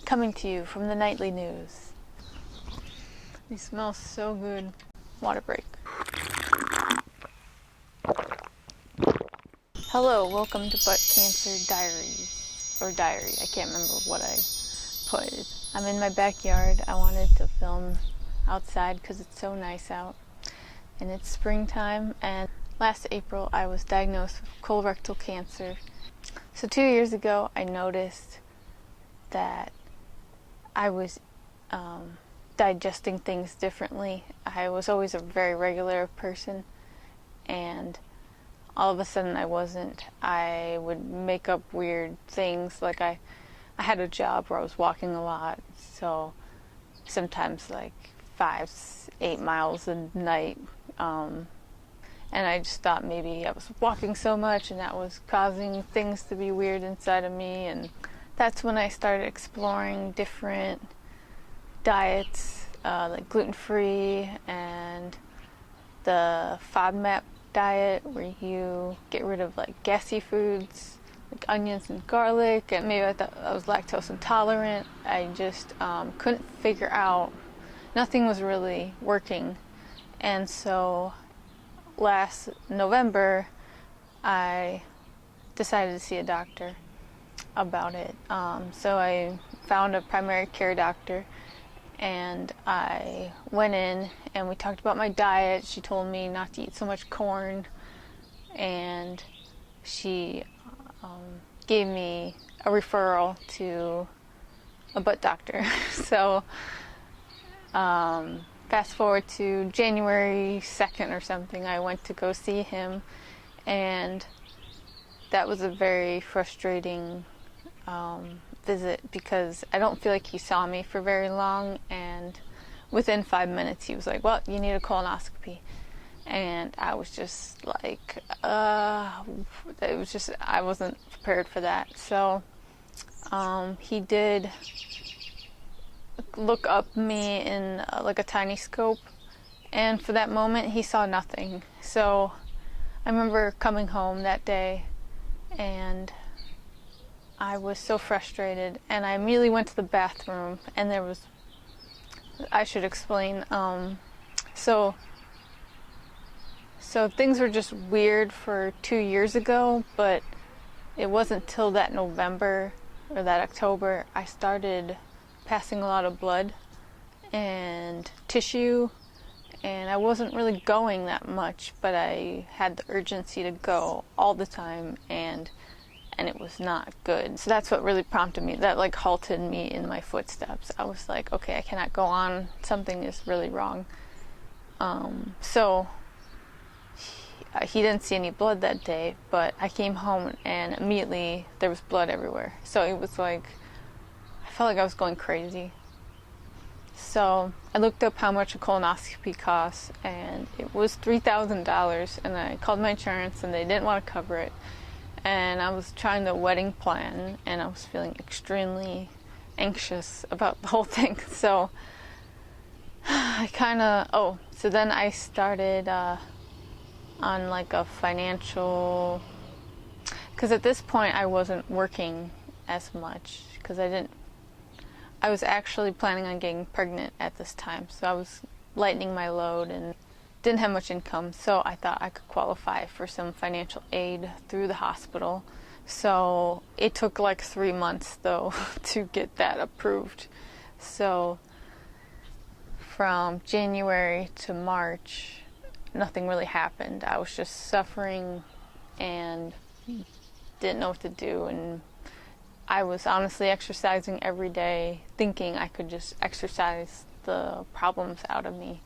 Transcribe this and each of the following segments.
coming to you from the nightly news. They smell so good. Water break. Hello, welcome to Butt Cancer Diaries, or Diary. I can't remember what I put. I'm in my backyard. I wanted to film outside because it's so nice out. And it's springtime, and last April I was diagnosed with colorectal cancer. So 2 years ago I noticed that I was digesting things differently. I was always a very regular person, and all of a sudden I wasn't. I would make up weird things, like I had a job where I was walking a lot, so sometimes like 5-8 miles a night, and I just thought maybe I was walking so much and that was causing things to be weird inside of me. And that's when I started exploring different diets, like gluten-free and the FODMAP diet, where you get rid of like gassy foods like onions and garlic, and maybe I thought I was lactose intolerant. I just couldn't figure out, nothing was really working. And so last November I decided to see a doctor about it. So I found a primary care doctor, and I went in and we talked about my diet. She told me not to eat so much corn, and she gave me a referral to a butt doctor. So fast forward to January 2nd or something, I went to go see him, and that was a very frustrating visit because I don't feel like he saw me for very long, and within 5 minutes he was like, well, you need a colonoscopy. And I was just like, it was just, I wasn't prepared for that. So he did look up me in like a tiny scope, and for that moment he saw nothing. So I remember coming home that day and I was so frustrated, and I immediately went to the bathroom, and there was, I should explain, so things were just weird for 2 years ago, but it wasn't till that November or that October I started passing a lot of blood and tissue, and I wasn't really going that much, but I had the urgency to go all the time, and it was not good. So that's what really prompted me, that like halted me in my footsteps. I was like, okay, I cannot go on, something is really wrong. So he didn't see any blood that day, but I came home and immediately there was blood everywhere. So it was like, I felt like I was going crazy. So I looked up how much a colonoscopy costs, and it was $3,000, and I called my insurance and they didn't want to cover it. And I was trying the wedding plan, and I was feeling extremely anxious about the whole thing. So I kind of, so then I started on like a financial, because at this point I wasn't working as much, because I was actually planning on getting pregnant at this time. So I was lightening my load and didn't have much income, so I thought I could qualify for some financial aid through the hospital. So it took like 3 months though to get that approved. So from January to March nothing really happened. I was just suffering and didn't know what to do, and I was honestly exercising every day, thinking I could just exercise the problems out of me,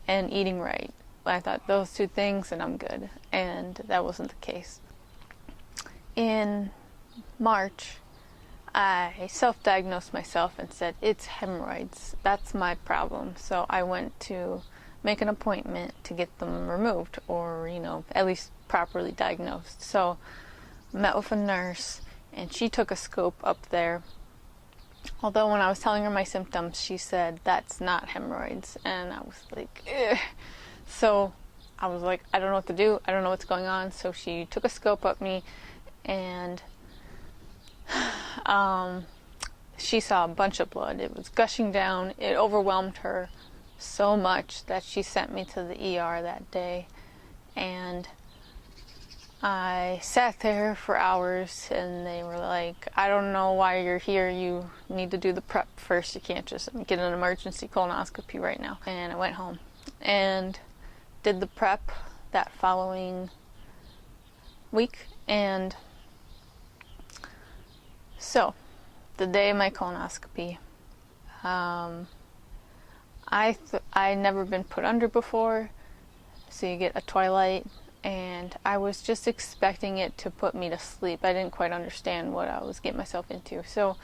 and eating right. I thought those two things and I'm good, and that wasn't the case. In March, I self-diagnosed myself and said, it's hemorrhoids, that's my problem. So I went to make an appointment to get them removed, or at least properly diagnosed. So I met with a nurse, and she took a scope up there. Although when I was telling her my symptoms, she said, that's not hemorrhoids. And I was like, ugh. So I was like, I don't know what to do. I don't know what's going on. So she took a scope up me, and she saw a bunch of blood. It was gushing down. It overwhelmed her so much that she sent me to the ER that day. And I sat there for hours, and they were like, I don't know why you're here. You need to do the prep first. You can't just get an emergency colonoscopy right now. And I went home and did the prep that following week. And so, the day of my colonoscopy, I'd never been put under before, so you get a twilight, and I was just expecting it to put me to sleep. I didn't quite understand what I was getting myself into, so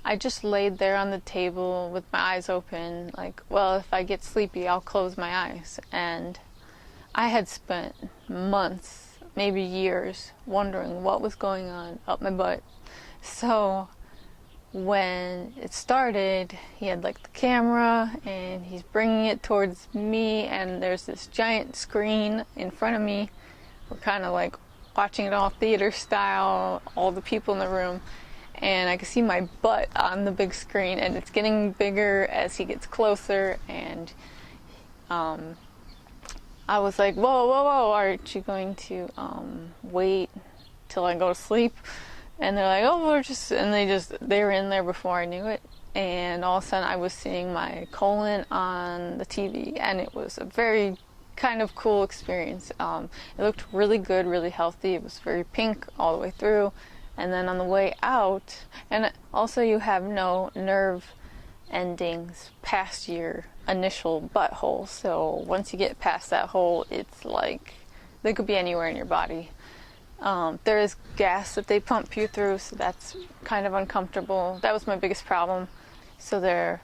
I just laid there on the table with my eyes open, like, well, if I get sleepy, I'll close my eyes. And I had spent months, maybe years, wondering what was going on up my butt. So when it started, he had like the camera and he's bringing it towards me, and there's this giant screen in front of me. We're kind of like watching it all theater style, all the people in the room, and I can see my butt on the big screen, and it's getting bigger as he gets closer. And I was like, whoa, aren't you going to wait till I go to sleep? And they're like, oh, they were in there before I knew it. And all of a sudden I was seeing my colon on the TV, and it was a very kind of cool experience. It looked really good, really healthy. It was very pink all the way through. And then on the way out, and also you have no nerve endings past your initial butthole. So once you get past that hole, it's like they could be anywhere in your body. There is gas that they pump you through, so that's kind of uncomfortable. That was my biggest problem. So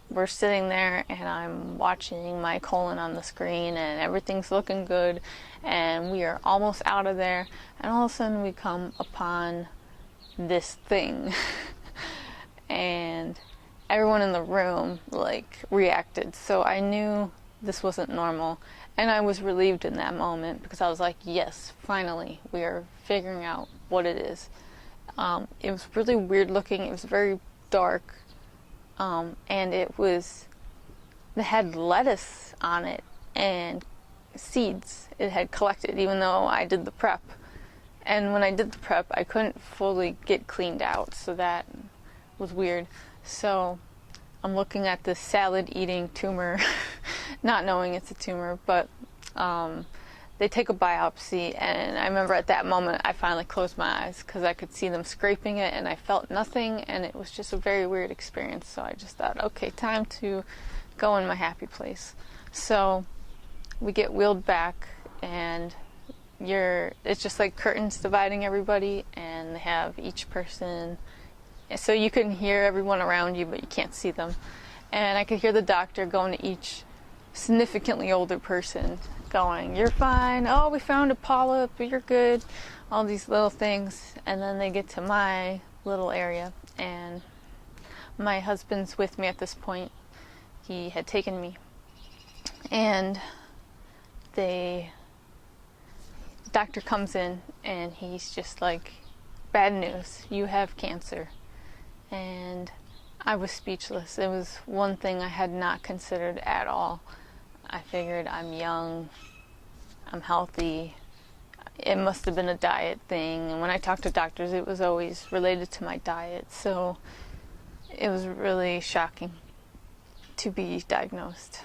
we're sitting there, and I'm watching my colon on the screen, and everything's looking good, and we are almost out of there, and all of a sudden we come upon this thing. And everyone in the room like reacted, so I knew this wasn't normal. And I was relieved in that moment, because I was like, yes, finally, we are figuring out what it is. It was really weird looking. It was very dark. And it had lettuce on it and seeds it had collected, even though I did the prep. And when I did the prep, I couldn't fully get cleaned out, so that was weird. So I'm looking at this salad-eating tumor, not knowing it's a tumor, but they take a biopsy, and I remember at that moment I finally closed my eyes because I could see them scraping it, and I felt nothing, and it was just a very weird experience. So I just thought, okay, time to go in my happy place. So we get wheeled back, and it's just like curtains dividing everybody, and they have each person, so you can hear everyone around you, but you can't see them. And I could hear the doctor going to each significantly older person, going, you're fine, oh, we found a polyp, you're good, all these little things. And then they get to my little area, and my husband's with me at this point. He had taken me, and the doctor comes in, and he's just like, bad news, you have cancer. And I was speechless. It was one thing I had not considered at all. I figured I'm young, I'm healthy, it must have been a diet thing. And when I talked to doctors, it was always related to my diet. So it was really shocking to be diagnosed.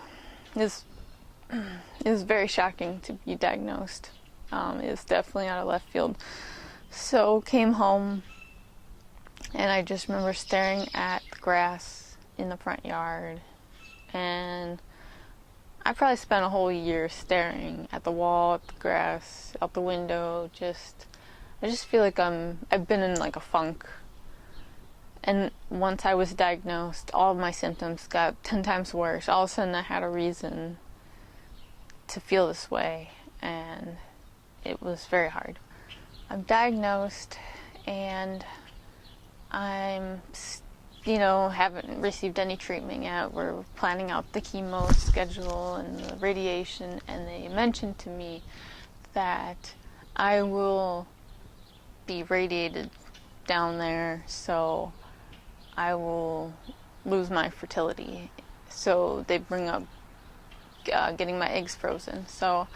It was very shocking to be diagnosed. It was definitely out of left field. So came home, and I just remember staring at the grass in the front yard, and I probably spent a whole year staring at the wall, at the grass, out the window. I just feel like I've been in like a funk. And once I was diagnosed, all of my symptoms got 10 times worse. All of a sudden I had a reason to feel this way, and it was very hard. I'm diagnosed, and I'm haven't received any treatment yet. We're planning out the chemo schedule and the radiation, and they mentioned to me that I will be radiated down there, so I will lose my fertility. So they bring up getting my eggs frozen. So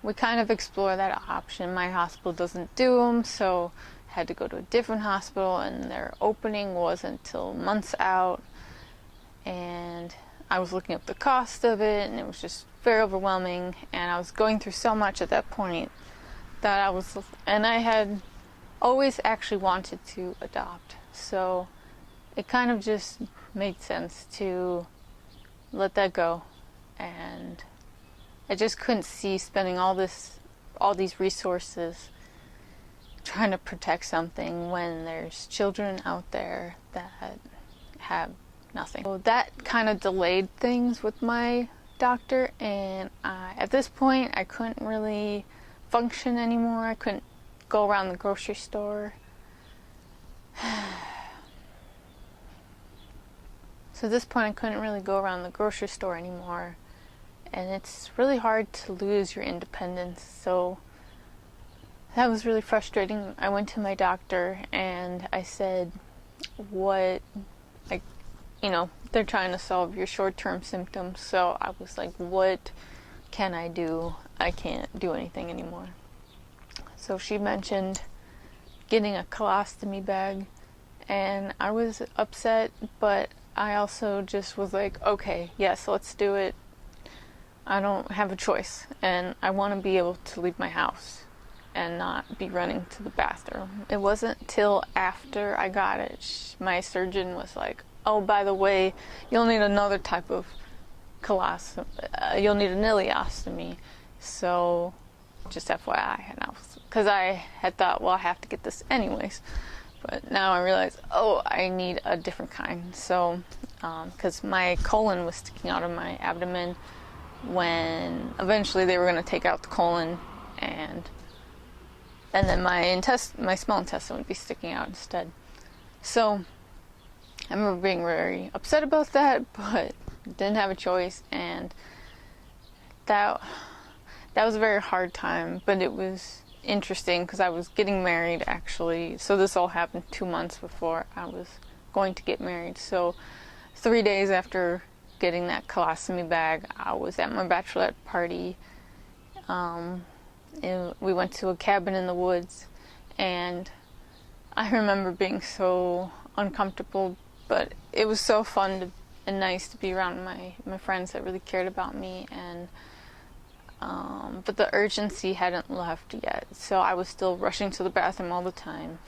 we kind of explore that option. My hospital doesn't do them, so I had to go to a different hospital, and their opening wasn't until months out. And I was looking up the cost of it, and it was just very overwhelming. And I was going through so much at that point that I had always actually wanted to adopt. So it kind of just made sense to let that go. And I just couldn't see spending all these resources trying to protect something when there's children out there that have nothing. So that kind of delayed things with my doctor, and at this point I couldn't really function anymore. I couldn't go around the grocery store. So at this point I couldn't really go around the grocery store anymore, and it's really hard to lose your independence. So that was really frustrating. I went to my doctor and I said, they're trying to solve your short-term symptoms. So I was like, what can I do? I can't do anything anymore. So she mentioned getting a colostomy bag, and I was upset, but I also just was like, okay, yes, let's do it. I don't have a choice, and I want to be able to leave my house and not be running to the bathroom. It wasn't till after I got it, my surgeon was like, oh, by the way, you'll need another type of colostomy. You'll need an ileostomy. So just FYI. Because I had thought, well, I have to get this anyways. But now I realize, oh, I need a different kind. So, because my colon was sticking out of my abdomen when eventually they were going to take out the colon, and then my small intestine would be sticking out instead. So I remember being very upset about that, but didn't have a choice, and that was a very hard time, but it was interesting because I was getting married actually. So this all happened 2 months before I was going to get married. So 3 days after getting that colostomy bag, I was at my bachelorette party. We went to a cabin in the woods, and I remember being so uncomfortable, but it was so fun and nice to be around my friends that really cared about me, and but the urgency hadn't left yet, so I was still rushing to the bathroom all the time,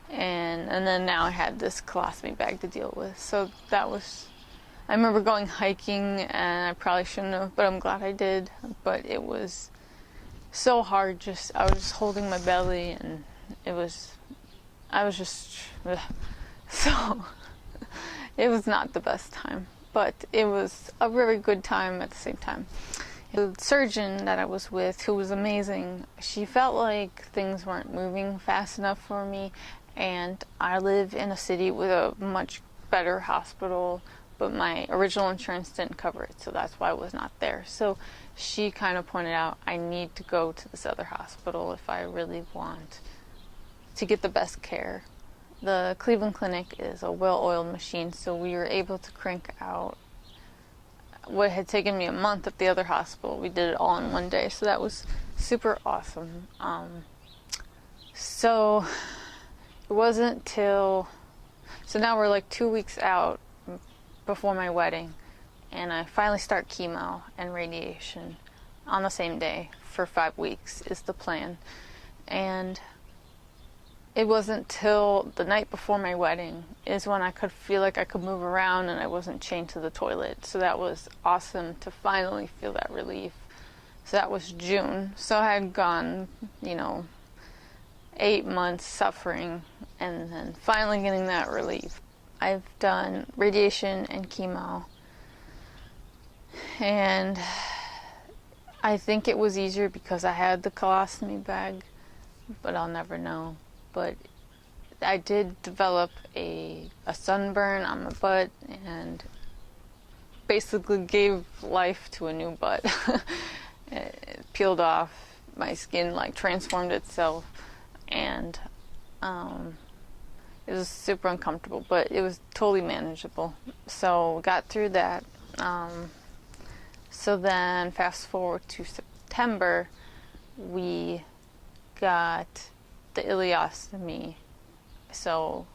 and then now I had this colostomy bag to deal with. So I remember going hiking, and I probably shouldn't have, but I'm glad I did. But it was so hard. I was just holding my belly, and I was just so it was not the best time, but it was a very good time at the same time. The surgeon that I was with, who was amazing, she felt like things weren't moving fast enough for me, and I live in a city with a much better hospital, but my original insurance didn't cover it, so that's why I was not there. So she kind of pointed out, I need to go to this other hospital if I really want to get the best care. The Cleveland Clinic is a well-oiled machine, so we were able to crank out what had taken me a month at the other hospital. We did it all in one day, so that was super awesome. So it wasn't till, so now we're like 2 weeks out before my wedding, and I finally start chemo and radiation on the same day for 5 weeks is the plan. And it wasn't till the night before my wedding is when I could feel like I could move around and I wasn't chained to the toilet. So that was awesome to finally feel that relief. So that was June. So I had gone, 8 months suffering and then finally getting that relief. I've done radiation and chemo, and I think it was easier because I had the colostomy bag, but I'll never know. But I did develop a sunburn on my butt and basically gave life to a new butt. It peeled off, my skin transformed itself, and it It was super uncomfortable, but it was totally manageable. So got through that. So then fast forward to September, we got the ileostomy. So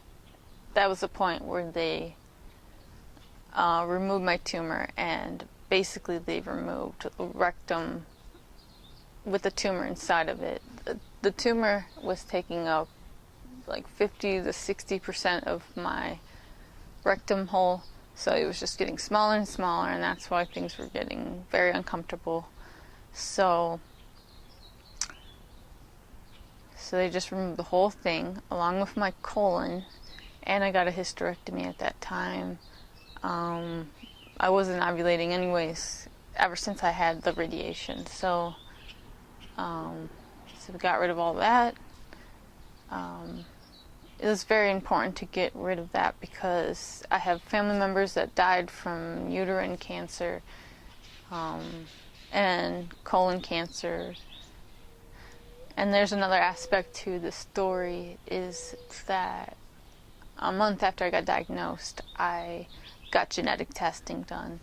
that was the point where they removed my tumor, and basically they removed the rectum with the tumor inside of it. The tumor was taking up like 50 to 60% of my rectum hole, so it was just getting smaller and smaller, and that's why things were getting very uncomfortable. So they just removed the whole thing along with my colon, and I got a hysterectomy at that time. I wasn't ovulating anyways ever since I had the radiation, so we got rid of all that. It was very important to get rid of that because I have family members that died from uterine cancer and colon cancer. And there's another aspect to the story, is that a month after I got diagnosed, I got genetic testing done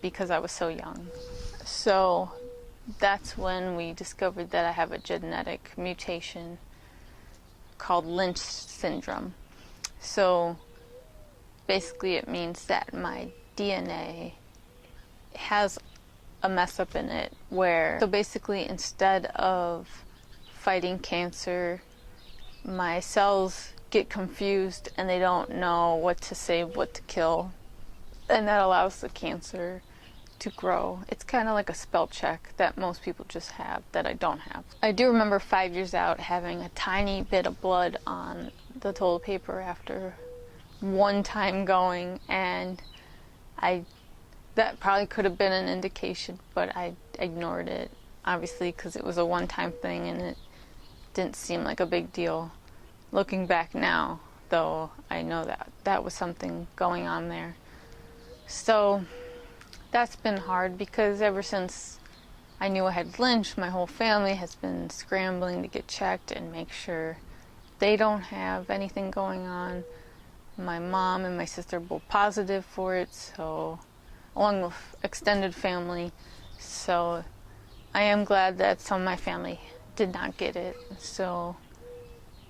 because I was so young. So that's when we discovered that I have a genetic mutation called Lynch syndrome. So basically it means that my DNA has a mess up in it where, so basically instead of fighting cancer, my cells get confused and they don't know what to save, what to kill, and that allows the cancer to grow. It's kind of like a spell check that most people just have that I don't have. I do remember 5 years out having a tiny bit of blood on the toilet paper after one time going, and that probably could have been an indication, but I ignored it, obviously, because it was a one-time thing and it didn't seem like a big deal. Looking back now, though, I know that that was something going on there. So that's been hard because ever since I knew I had Lynch, my whole family has been scrambling to get checked and make sure they don't have anything going on. My mom and my sister were both positive for it, so along with extended family. So I am glad that some of my family did not get it. So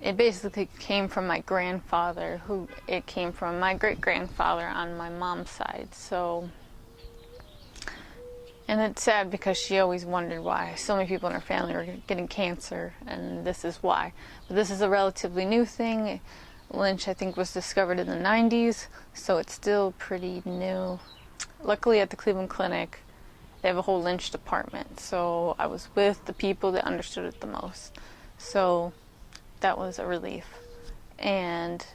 it basically came from my grandfather, who it came from my great-grandfather on my mom's side. So, and it's sad because she always wondered why so many people in her family were getting cancer, and this is why. But this is a relatively new thing. Lynch, I think, was discovered in the 90s, so it's still pretty new. Luckily at the Cleveland Clinic, they have a whole Lynch department, so I was with the people that understood it the most. So that was a relief. And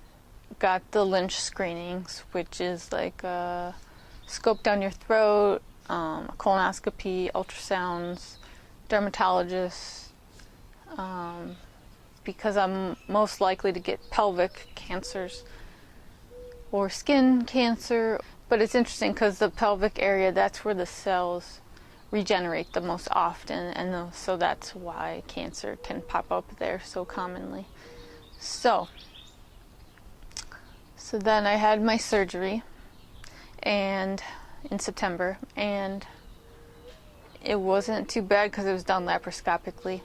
got the Lynch screenings, which is like a scope down your throat, a colonoscopy, ultrasounds, dermatologists, because I'm most likely to get pelvic cancers or skin cancer. But it's interesting because the pelvic area, that's where the cells regenerate the most often, and so that's why cancer can pop up there so commonly. So then I had my surgery and in September, and it wasn't too bad because it was done laparoscopically.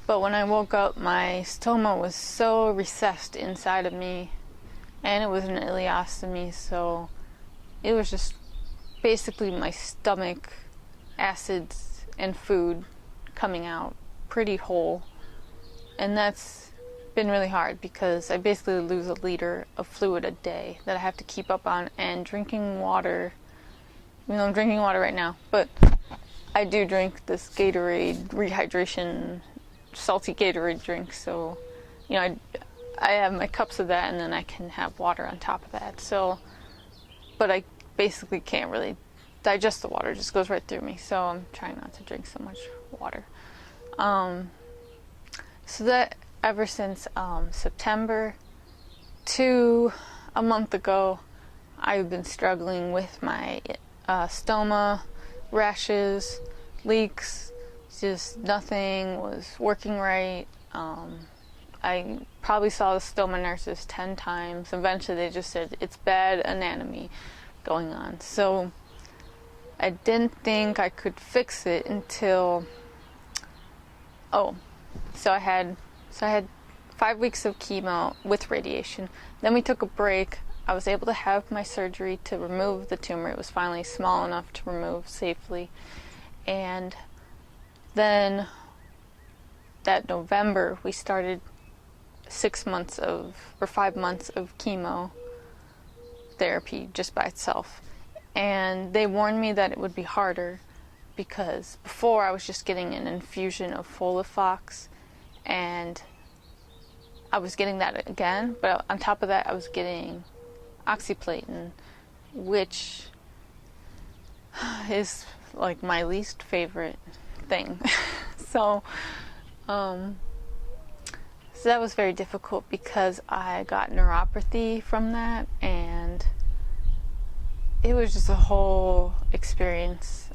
But when I woke up, my stoma was so recessed inside of me, and it was an ileostomy, so it was just basically my stomach, acids, and food coming out pretty whole. And that's been really hard because I basically lose a liter of fluid a day that I have to keep up on, and drinking water, even though I'm drinking water right now, but I do drink this Gatorade rehydration, salty Gatorade drink, so, you know, I have my cups of that, and then I can have water on top of that. So, but I basically can't really digest the water; it just goes right through me. So I'm trying not to drink so much water. So that ever since September to a month ago, I've been struggling with my stoma, rashes, leaks. Just nothing was working right. I probably saw the stoma nurses 10 times. Eventually they just said it's bad anatomy going on. So I didn't think I could fix it until, so I had 5 weeks of chemo with radiation. Then we took a break. I was able to have my surgery to remove the tumor. It was finally small enough to remove safely. And then that November we started 5 months of chemo therapy just by itself. And they warned me that it would be harder because before I was just getting an infusion of Folifox, and I was getting that again, but on top of that I was getting oxyplatin, which is like my least favorite thing. So that was very difficult because I got neuropathy from that, and it was just a whole experience.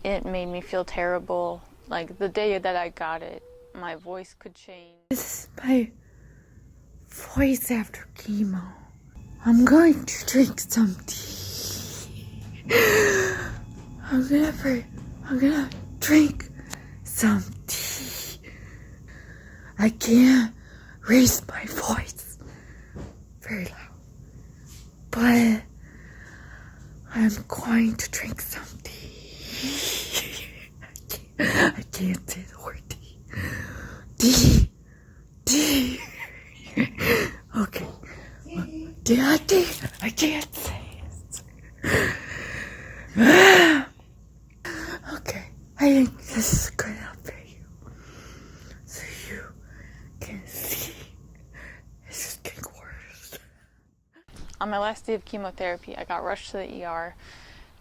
It made me feel terrible. Like the day that I got it, my voice could change. This is my voice after chemo. I'm going to drink some tea. I'm gonna drink some tea. I can't raise my voice very loud, but I'm going to drink some tea. I can't say the word tea. Tea. Tea. Okay. Tea. I can't say it. Okay. I think this is good enough for you. So you can see it's just getting worse. On my last day of chemotherapy, I got rushed to the ER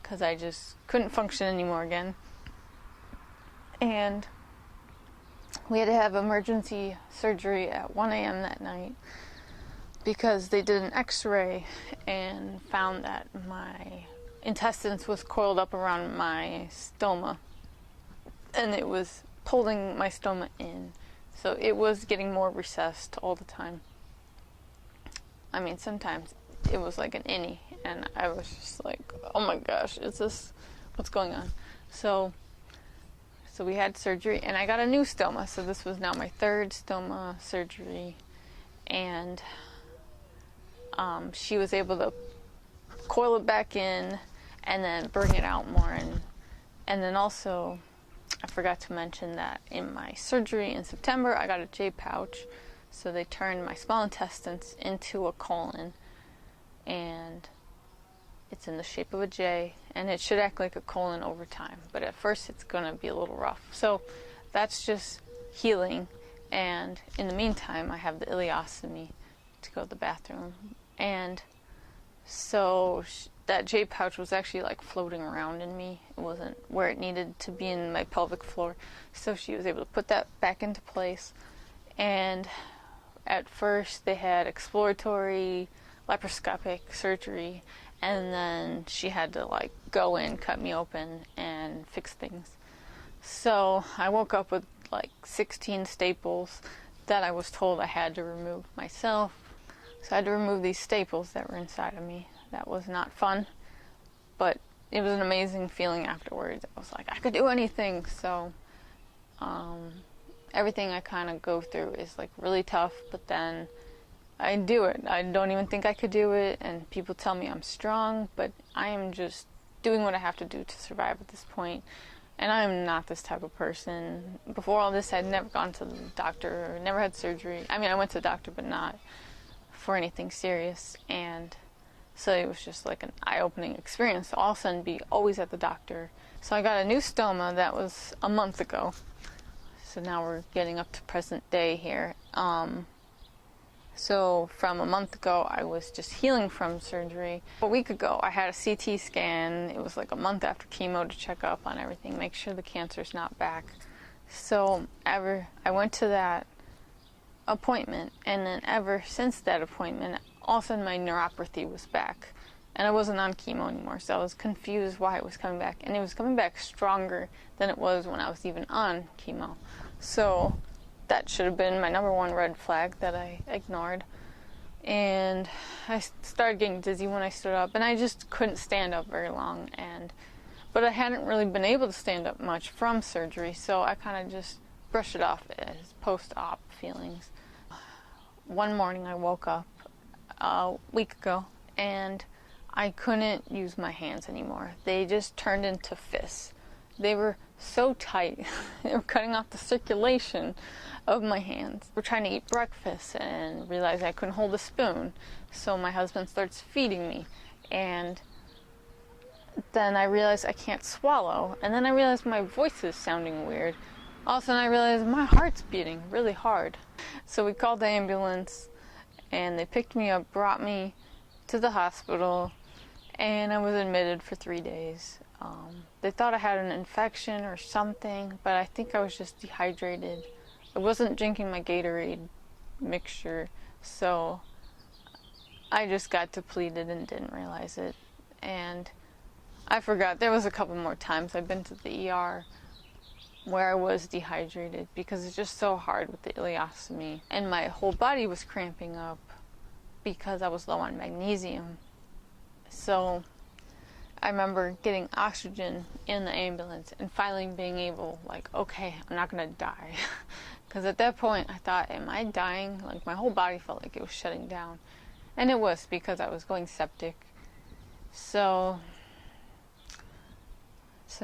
because I just couldn't function anymore again. And we had to have emergency surgery at 1 a.m. that night because they did an x-ray and found that my intestines was coiled up around my stoma, and it was pulling my stoma in. So it was getting more recessed all the time. I mean, sometimes it was like an innie, and I was just like, oh my gosh, is this, what's going on? So we had surgery, and I got a new stoma. So this was now my third stoma surgery, and she was able to coil it back in and then bring it out more. And then also, I forgot to mention that in my surgery in September, I got a jpouch. So they turned my small intestines into a colon, and it's in the shape of a J, and it should act like a colon over time, but at first it's going to be a little rough. So that's just healing, and in the meantime I have the ileostomy to go to the bathroom. And so that J pouch was actually like floating around in me. It wasn't where it needed to be in my pelvic floor. So she was able to put that back into place. And at first they had exploratory laparoscopic surgery, and then she had to like go in, cut me open, and fix things. So I woke up with like 16 staples that I was told I had to remove myself. So I had to remove these staples that were inside of me. That was not fun, but it was an amazing feeling afterwards. I was like, I could do anything. So everything I kind of go through is like really tough, but then I do it. I don't even think I could do it, and people tell me I'm strong, but I am just doing what I have to do to survive at this point. And I am not this type of person. Before all this, I'd never gone to the doctor, or never had surgery. I mean, I went to the doctor, but not for anything serious. And so it was just like an eye-opening experience to all of a sudden be always at the doctor. So I got a new stoma that was a month ago. So now we're getting up to present day here. So from a month ago, I was just healing from surgery. A week ago, I had a CT scan. It was like a month after chemo to check up on everything, make sure the cancer's not back. So I went to that appointment, and then ever since that appointment, all of a sudden my neuropathy was back. And I wasn't on chemo anymore, so I was confused why it was coming back. And it was coming back stronger than it was when I was even on chemo. So that should have been my number one red flag that I ignored. And I started getting dizzy when I stood up, and I just couldn't stand up very long. But I hadn't really been able to stand up much from surgery, so I kind of just brushed it off as post-op feelings. One morning I woke up a week ago, and I couldn't use my hands anymore. They just turned into fists. They were so tight. They were cutting off the circulation of my hands. We're trying to eat breakfast and realized I couldn't hold a spoon. So my husband starts feeding me. And then I realized I can't swallow. And then I realized my voice is sounding weird. All of a sudden I realized my heart's beating really hard. So we called the ambulance and they picked me up, brought me to the hospital, and I was admitted for 3 days. They thought I had an infection or something, but I think I was just dehydrated. I wasn't drinking my Gatorade mixture, so I just got depleted and didn't realize it. And I forgot, there was a couple more times I've been to the ER where I was dehydrated because it's just so hard with the ileostomy. And my whole body was cramping up because I was low on magnesium. So I remember getting oxygen in the ambulance and finally being able, like, okay, I'm not gonna die. Because at that point I thought, am I dying? Like, my whole body felt like it was shutting down. And it was, because I was going septic. So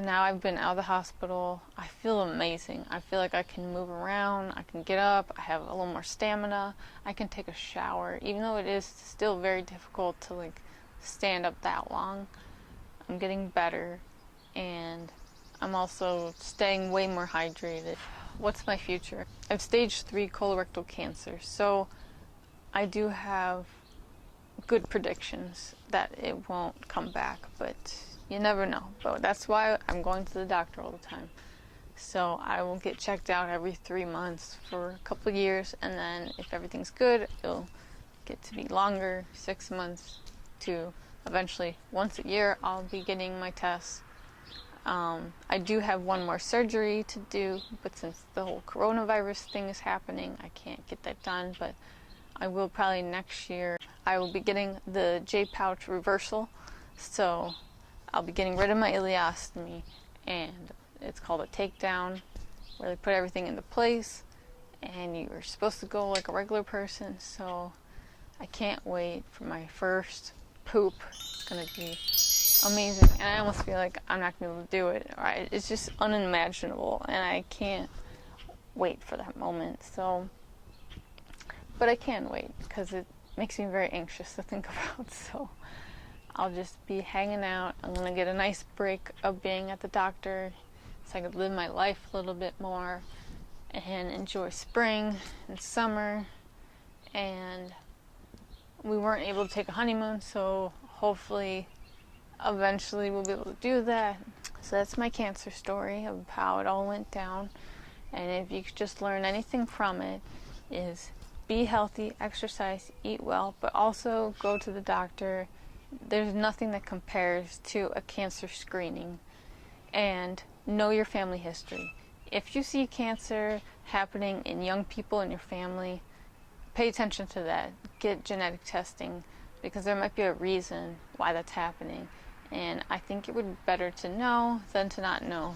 now I've been out of the hospital. I feel amazing. I feel like I can move around, I can get up, I have a little more stamina, I can take a shower, even though it is still very difficult to like stand up that long. I'm getting better, and I'm also staying way more hydrated. What's my future? I have stage 3 colorectal cancer, so I do have good predictions that it won't come back, but you never know. But that's why I'm going to the doctor all the time. So I will get checked out every 3 months for a couple of years, and then if everything's good, it'll get to be longer, 6 months to eventually once a year. I'll be getting my tests. I do have one more surgery to do, but since the whole coronavirus thing is happening, I can't get that done, but I will probably next year. I will be getting the jpouch reversal, so I'll be getting rid of my ileostomy, and it's called a takedown, where they put everything into place, and you're supposed to go like a regular person. So I can't wait for my first poop. It's gonna be amazing, and I almost feel like I'm not gonna be able to do it. Right? It's just unimaginable, and I can't wait for that moment. So, but I can wait because it makes me very anxious to think about. So I'll just be hanging out. I'm gonna get a nice break of being at the doctor, so I could live my life a little bit more and enjoy spring and summer. And we weren't able to take a honeymoon, so hopefully eventually we'll be able to do that. So that's my cancer story of how it all went down. And if you could just learn anything from it, is be healthy, exercise, eat well, but also go to the doctor. There's nothing that compares to a cancer screening. And know your family history. If you see cancer happening in young people in your family, pay attention to that. Get genetic testing, because there might be a reason why that's happening. And I think it would be better to know than to not know,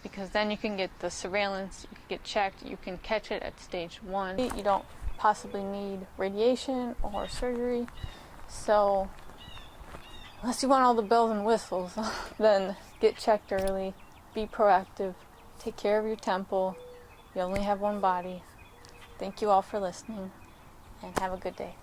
because then you can get the surveillance, you can get checked, you can catch it at stage 1. You don't possibly need radiation or surgery. So unless you want all the bells and whistles, then get checked early, be proactive, take care of your temple. You only have one body. Thank you all for listening, and have a good day.